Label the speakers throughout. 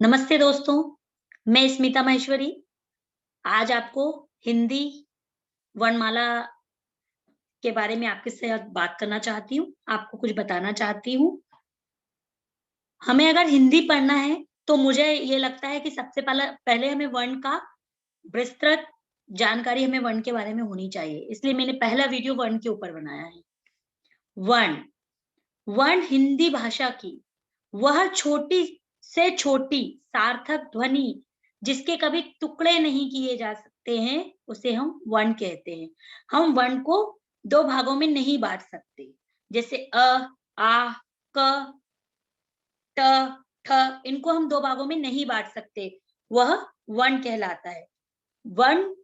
Speaker 1: नमस्ते दोस्तों, मैं स्मिता माहेश्वरी आज आपको हिंदी वर्णमाला के बारे में आपके साथ बात करना चाहती हूँ, आपको कुछ बताना चाहती हूँ। हमें अगर हिंदी पढ़ना है, तो मुझे ये लगता है कि सबसे पहले हमें वर्ण का विस्तृत जानकारी हमें वर्ण के बारे में होनी चाहिए, इसलिए मैंने पहला वीडियो वर्ण के ऊपर बनाया है। वर्ण, वर्ण हिंदी भाषा की वह छोटी से छोटी सार्थक ध्वनि जिसके कभी टुकड़े नहीं किए जा सकते हैं, उसे हम वर्ण कहते हैं। हम वर्ण को 2 भागों में नहीं बाँट सकते, जैसे आ, क, ट, ठ इनको हम 2 भागों में नहीं बाँट सकते, वह वर्ण कहलाता है। वर्ण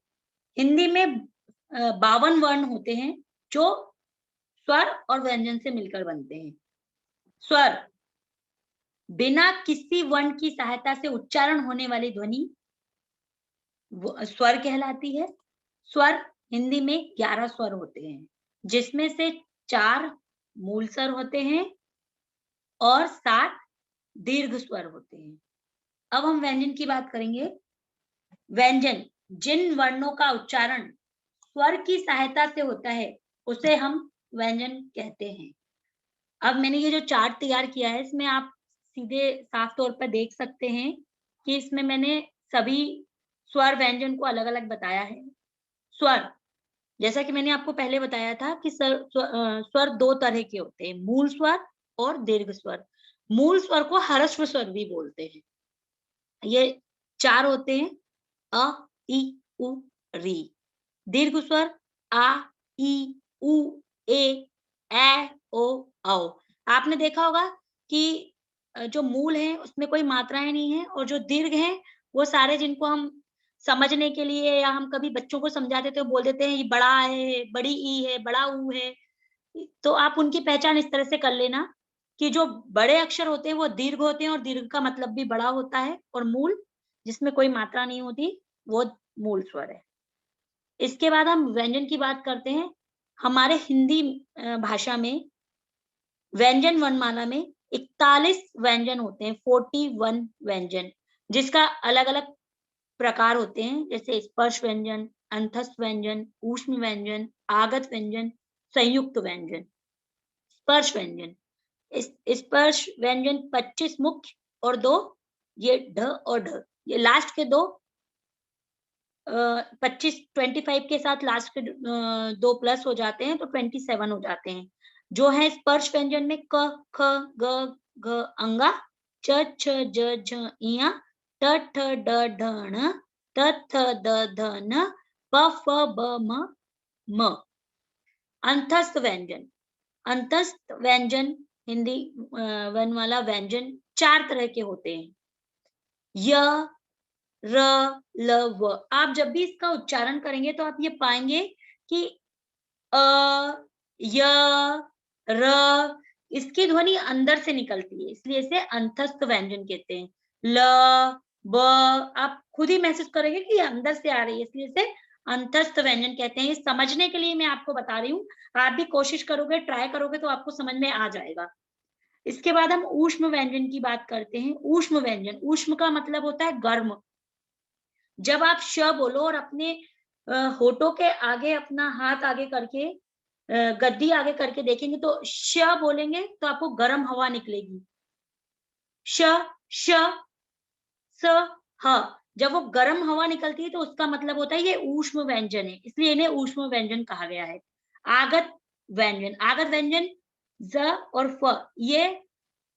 Speaker 1: हिंदी में 52 वर्ण होते हैं, जो स्वर और व्यंजन से मिलकर बनते हैं। स्वर बिना किसी वर्ण की सहायता से उच्चारण होने वाली ध्वनि वो स्वर कहलाती है। स्वर हिंदी में 11 स्वर होते हैं, जिसमें से 4 मूल स्वर होते हैं और 7 दीर्घ स्वर होते हैं। अब हम व्यंजन की बात करेंगे। व्यंजन जिन वर्णों का उच्चारण स्वर की सहायता से होता है, उसे हम व्यंजन कहते हैं। अब मैंने ये जो चार्ट तैयार किया है, इसमें आप सीधे साफ तौर पर देख सकते हैं कि इसमें मैंने सभी स्वर व्यंजन को अलग-अलग बताया है। स्वर, जैसा कि मैंने आपको पहले बताया था कि स्वर 2 तरह के होते हैं, मूल स्वर और दीर्घ स्वर। मूल स्वर को ह्रस्व स्वर भी बोलते हैं। ये 4 होते हैं अ, इ, उ, री। दीर्घ स्वर आ, इ, उ, ए, ऐ, ओ, औ। आपने देखा होगा कि जो मूल है उसमें कोई मात्राएँ नहीं है और जो दीर्घ हैं वो सारे जिनको हम समझने के लिए या हम कभी बच्चों को समझाते तो बोल देते हैं ये बड़ा है, बड़ी ई है, बड़ा ऊ है। तो आप उनकी पहचान इस तरह से कर लेना कि जो बड़े अक्षर होते हैं वो दीर्घ होते हैं और दीर्घ का मतलब भी बड़ा होता है और मूल जिसमें कोई मात्रा नहीं होती वो मूल स्वर है। इसके बाद हम व्यंजन की बात करते हैं। हमारे हिंदी भाषा में व्यंजन वर्णमाला में 41 व्यंजन होते हैं, 41 व्यंजन, जिसका अलग-अलग प्रकार होते हैं, जैसे स्पर्श व्यंजन, अंतस्थ व्यंजन, ऊष्म व्यंजन, आगत व्यंजन, संयुक्त व्यंजन। स्पर्श व्यंजन, इस स्पर्श व्यंजन 25 मुख्य और 2 ये ढ और ढ, ये लास्ट के 2 25 25 के साथ लास्ट के 2 प्लस हो जाते हैं तो 27 हो जाते हैं। जो है स्पर्श व्यंजन में क, ख, ग, घ, अंगा, च, छ, ज, झ, इया, ट, ठ, ड, ढ, ण, त, थ, द, ध, न, प, फ, ब, म, म। अंतस्थ व्यंजन, अंतस्थ व्यंजन हिंदी वर्णमाला व्यंजन 4 तरह के होते हैं। य, र, ल, व। आप जब भी इसका उच्चारण करेंगे तो आप ये पाएँगे कि अ, य, र इसकी ध्वनि अंदर से निकलती है, इसलिए इसे अंतस्थ व्यंजन कहते हैं। ल, ब आप खुद ही महसूस करेंगे कि ये अंदर से आ रही है, इसलिए इसे अंतस्थ व्यंजन कहते हैं। ये समझने के लिए मैं आपको बता रही हूँ, आप भी कोशिश करोगे, ट्राई करोगे तो आपको समझ में आ जाएगा। इसके बाद हम ऊष्म व्यंजन की बात करते हैं। ऊष्म व्यंजन, ऊष्म का मतलब होता है गर्म। जब आप श बोलो और अपने होठों के आगे अपना हाथ आगे करके गद्दी आगे करके देखेंगे तो श बोलेंगे तो आपको गर्म हवा निकलेगी। श, श, स, ह। जब वो गर्म हवा निकलती है तो उसका मतलब होता है ये ऊष्म व्यंजन है, इसलिए इन्हें ऊष्म व्यंजन कहा गया है। आगत व्यंजन, आगत व्यंजन ज़ और फ ये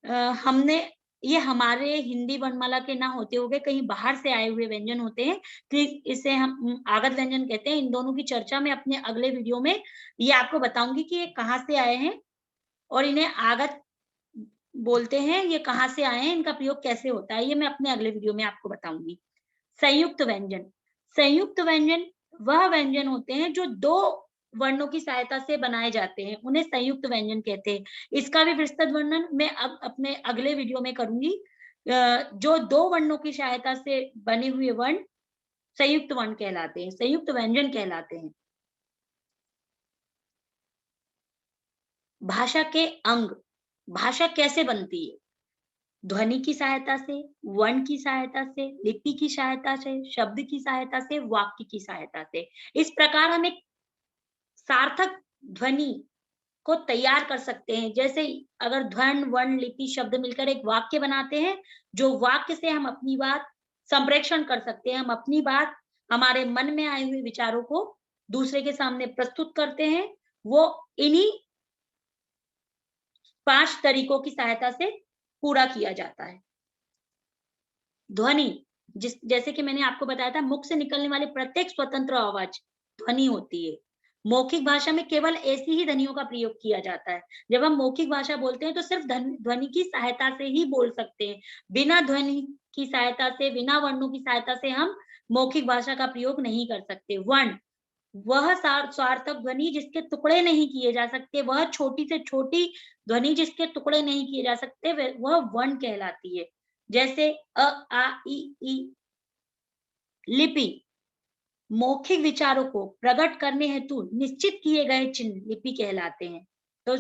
Speaker 1: अ, हमने ये हमारे हिंदी वर्णमाला के ना होते हुए कहीं बाहर से आए हुए व्यंजन होते हैं, तो इसे हम आगत व्यंजन कहते हैं। इन दोनों की चर्चा मैं अपने अगले वीडियो में ये आपको बताऊँगी कि ये कहाँ से आए हैं और इन्हें आगत बोलते हैं, ये कहाँ से आए हैं, इनका प्रयोग कैसे होता है, ये मैं अपने अगले वीडियो में आपको बताऊँगी। संयुक्त व्यंजन, संयुक्त व्यंजन वह व्यंजन होते हैं जो 2 वर्णों की सहायता से बनाए जाते हैं, उन्हें संयुक्त व्यंजन कहते हैं। इसका भी विस्तृत वर्णन मैं अब अपने अगले वीडियो में करूँगी। जो 2 वर्णों की सहायता से बने हुए वर्ण संयुक्त वर्ण कहलाते हैं, संयुक्त व्यंजन कहलाते हैं। भाषा के अंग, भाषा कैसे बनती है? ध्वनि की सहायता से, वर्ण की सहायता से, लिपि की सहायता से, शब्द की सहायता से, वाक्य की सहायता से। इस प्रकार हम एक सार्थक ध्वनि को तैयार कर सकते हैं। जैसे अगर ध्वन, वर्ण, लिपि, शब्द मिलकर एक वाक्य बनाते हैं, जो वाक्य से हम अपनी बात संप्रेषण कर सकते हैं। हम अपनी बात, हमारे मन में आए हुए विचारों को दूसरे के सामने प्रस्तुत करते हैं। वो इन्हीं 5 तरीकों की सहायता से पूरा किया जाता है। ध्वनि, जैसे कि मैंने आपको बताया था, मुख से निकलने वाली प्रत्येक स्वतंत्र आवाज ध्वनि होती है। मौखिक भाषा में केवल ऐसी ही ध्वनियों का प्रयोग किया जाता है। जब हम मौखिक भाषा बोलते हैं तो सिर्फ ध्वनि की सहायता से ही बोल सकते हैं। बिना ध्वनि की सहायता से, बिना वर्णों की सहायता से हम मौखिक भाषा का प्रयोग नहीं कर सकते। वर्ण, वह सार्थक ध्वनि जिसके टुकड़े नहीं किए जा सकते, वह छोटी से छोटी ध्वनि जिसके टुकड़े नहीं किए जा सकते, वह वर्ण कहलाती है। जैसे अ, आ, ई, लिपि, मौखिक विचारों को प्रकट करने हेतु निश्चित किए गए चिन्ह लिपि कहलाते हैं। तो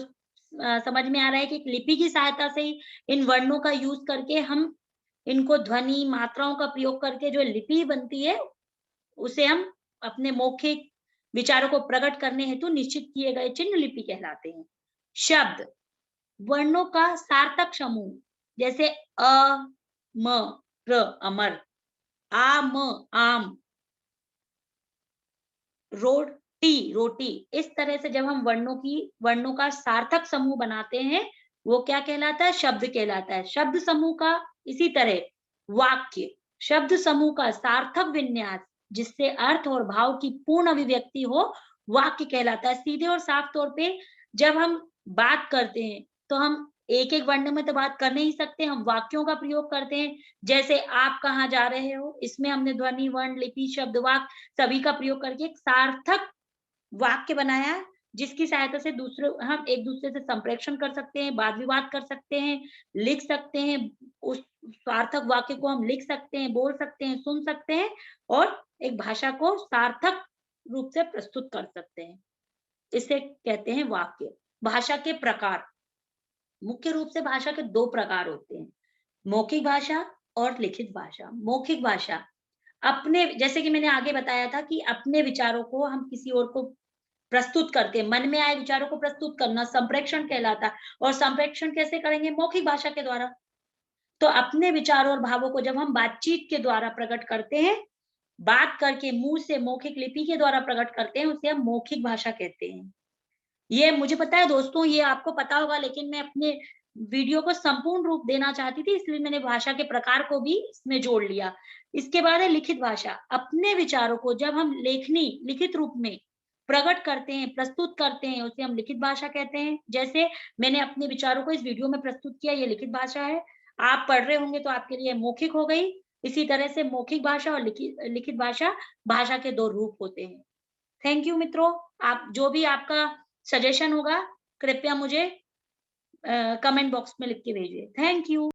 Speaker 1: समझ में आ रहा है कि लिपि की सहायता से ही इन वर्णों का यूज करके हम इनको ध्वनि, मात्राओं का प्रयोग करके जो लिपि बनती है, उसे हम अपने मौखिक विचारों को प्रकट करने हेतु निश्चित किए गए चिन्ह लिपि कहलाते हैं। शब्द, वर्णों का सार्थक समूह, जैसे अ, म, र, अमर, आ, म, आम, रोटी, रोटी। इस तरह से जब हम वर्णों का सार्थक समूह बनाते हैं, वो क्या कहलाता है? शब्द कहलाता है। शब्द समूह का इसी तरह वाक्य, शब्द समूह का सार्थक विन्यास जिससे अर्थ और भाव की पूर्ण अभिव्यक्ति हो, वाक्य कहलाता है। सीधे और साफ तौर पे जब हम बात करते हैं, तो हम एक-एक वर्ण में तो बात कर नहीं सकते, हम वाक्यों का प्रयोग करते हैं। जैसे आप कहाँ जा रहे हो? इसमें हमने ध्वनि, वर्ण, लिपि, शब्द, वाक्य सभी का प्रयोग करके एक सार्थक वाक्य बनाया है, जिसकी सहायता से हम एक-दूसरे से संप्रेषण कर सकते हैं, वाद-विवाद कर सकते हैं, लिख सकते हैं। उस सार्थक वाक्य को हम लिख सकते हैं, बोल सकते हैं, सुन सकते हैं और एक भाषा को सार्थक रूप से प्रस्तुत कर सकते हैं। इसे कहते हैं वाक्य। भाषा के प्रकार, मुख्य रूप से भाषा के 2 प्रकार होते हैं, मौखिक भाषा और लिखित भाषा। मौखिक भाषा अपने, जैसे कि मैंने आगे बताया था कि अपने विचारों को हम किसी और को प्रस्तुत करके, मन में आए विचारों को प्रस्तुत करना संप्रेषण कहलाता है। और संप्रेषण कैसे करेंगे? मौखिक भाषा के द्वारा। तो अपने विचारों और भावों को जब हम बातचीत के द्वारा प्रकट करते हैं, बात करके मुँह से मौखिक लिपि के द्वारा प्रकट करते हैं, उसे हम मौखिक भाषा कहते हैं। ये मुझे पता है दोस्तों, ये आपको पता होगा, लेकिन मैं अपने वीडियो को संपूर्ण रूप देना चाहती थी, इसलिए मैंने भाषा के प्रकार को भी इसमें जोड़ लिया। इसके बाद है लिखित भाषा। अपने विचारों को जब हम लिखित रूप में प्रकट करते हैं, प्रस्तुत करते हैं, उसे हम लिखित भाषा कहते हैं। जैसे मैंने अपने विचारों को इस वीडियो में प्रस्तुत किया, ये लिखित भाषा है। आप पढ़ रहे होंगे तो आपके लिए मौखिक हो गई। इसी तरह से मौखिक भाषा और लिखित भाषा, भाषा के 2 रूप होते हैं। थैंक यू मित्रों। आप जो भी आपका सजेशन होगा, कृपया मुझे कमेंट बॉक्स में लिख के भेजिए। Thank you.